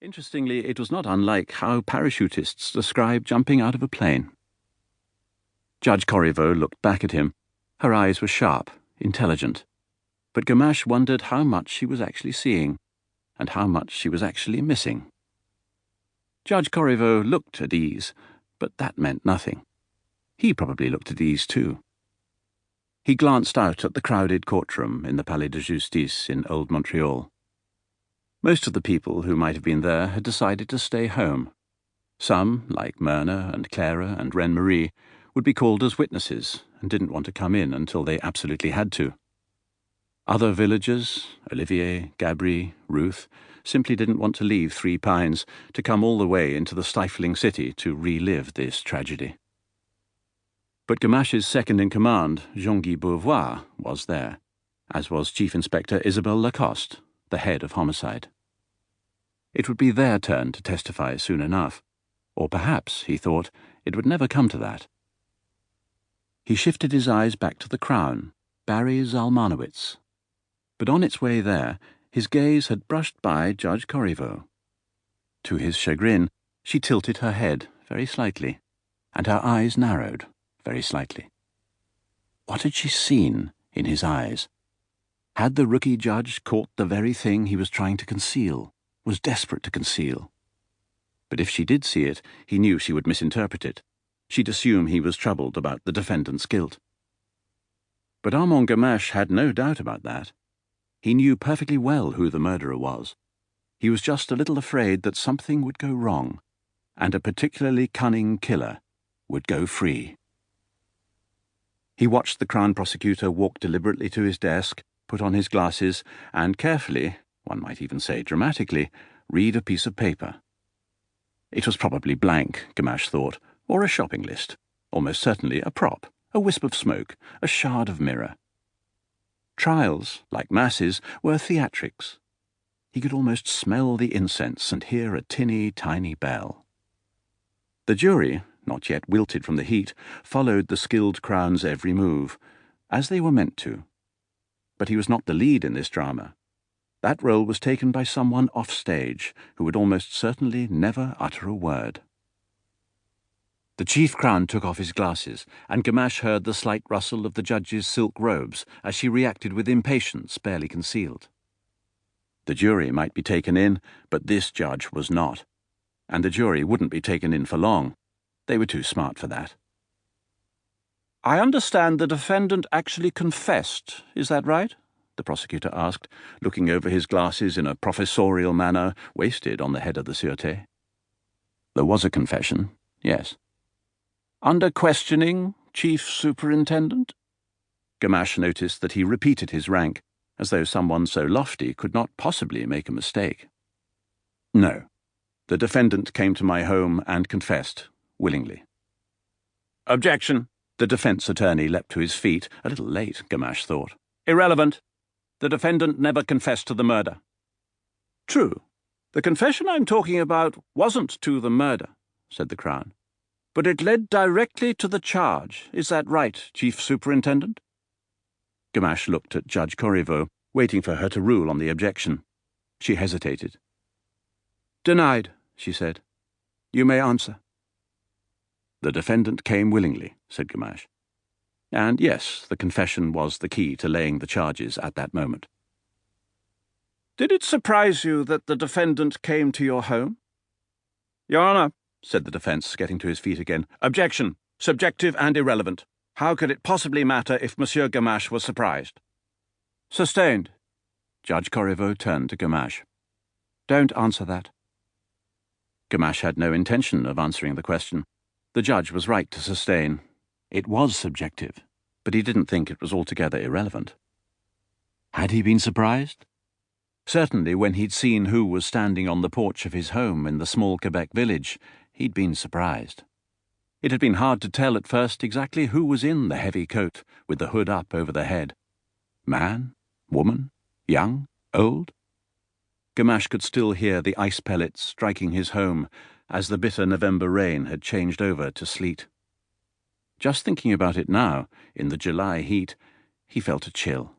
Interestingly, it was not unlike how parachutists describe jumping out of a plane. Judge Corriveau looked back at him. Her eyes were sharp, intelligent. But Gamache wondered how much she was actually seeing, and how much she was actually missing. Judge Corriveau looked at ease, but that meant nothing. He probably looked at ease too. He glanced out at the crowded courtroom in the Palais de Justice in Old Montreal. Most of the people who might have been there had decided to stay home. Some, like Myrna and Clara and Reine-Marie, would be called as witnesses and didn't want to come in until they absolutely had to. Other villagers, Olivier, Gabri, Ruth, simply didn't want to leave Three Pines to come all the way into the stifling city to relive this tragedy. But Gamache's second-in-command, Jean-Guy Beauvoir, was there, as was Chief Inspector Isabelle Lacoste, the head of homicide. It would be their turn to testify soon enough, or perhaps, he thought, it would never come to that. He shifted his eyes back to the Crown, Barry Zalmanowitz. But on its way there, his gaze had brushed by Judge Corriveau. To his chagrin, she tilted her head very slightly, and her eyes narrowed very slightly. What had she seen in his eyes? Had the rookie judge caught the very thing he was trying to conceal, was desperate to conceal? But if she did see it, he knew she would misinterpret it. She'd assume he was troubled about the defendant's guilt. But Armand Gamache had no doubt about that. He knew perfectly well who the murderer was. He was just a little afraid that something would go wrong, and a particularly cunning killer would go free. He watched the Crown Prosecutor walk deliberately to his desk, put on his glasses, and carefully, one might even say dramatically, read a piece of paper. It was probably blank, Gamache thought, or a shopping list, almost certainly a prop, a wisp of smoke, a shard of mirror. Trials, like masses, were theatrics. He could almost smell the incense and hear a tinny, tiny bell. The jury, not yet wilted from the heat, followed the skilled Crown's every move, as they were meant to. But he was not the lead in this drama. That role was taken by someone off stage who would almost certainly never utter a word. The Chief Crown took off his glasses, and Gamache heard the slight rustle of the judge's silk robes as she reacted with impatience barely concealed. The jury might be taken in, but this judge was not. And the jury wouldn't be taken in for long. They were too smart for that. "I understand the defendant actually confessed, is that right?" the prosecutor asked, looking over his glasses in a professorial manner wasted on the head of the Sûreté. There was a confession, yes. "Under questioning, Chief Superintendent?" Gamache noticed that he repeated his rank, as though someone so lofty could not possibly make a mistake. "No. The defendant came to my home and confessed, willingly." "Objection!" The defense attorney leapt to his feet, a little late, Gamache thought. "Irrelevant. The defendant never confessed to the murder." "True. The confession I'm talking about wasn't to the murder," said the Crown. "But it led directly to the charge. Is that right, Chief Superintendent?" Gamache looked at Judge Corriveau, waiting for her to rule on the objection. She hesitated. "Denied," she said. "You may answer." "The defendant came willingly," said Gamache. And yes, the confession was the key to laying the charges at that moment. "Did it surprise you that the defendant came to your home?" "Your Honour," said the defence, getting to his feet again. "Objection. Subjective and irrelevant. How could it possibly matter if Monsieur Gamache was surprised?" "Sustained." Judge Corriveau turned to Gamache. "Don't answer that." Gamache had no intention of answering the question. The judge was right to sustain. It was subjective, but he didn't think it was altogether irrelevant. Had he been surprised? Certainly when he'd seen who was standing on the porch of his home in the small Quebec village, he'd been surprised. It had been hard to tell at first exactly who was in the heavy coat with the hood up over the head. Man? Woman? Young? Old? Gamache could still hear the ice pellets striking his home as the bitter November rain had changed over to sleet. Just thinking about it now, in the July heat, he felt a chill.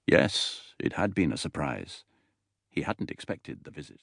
Yes, it had been a surprise. He hadn't expected the visit.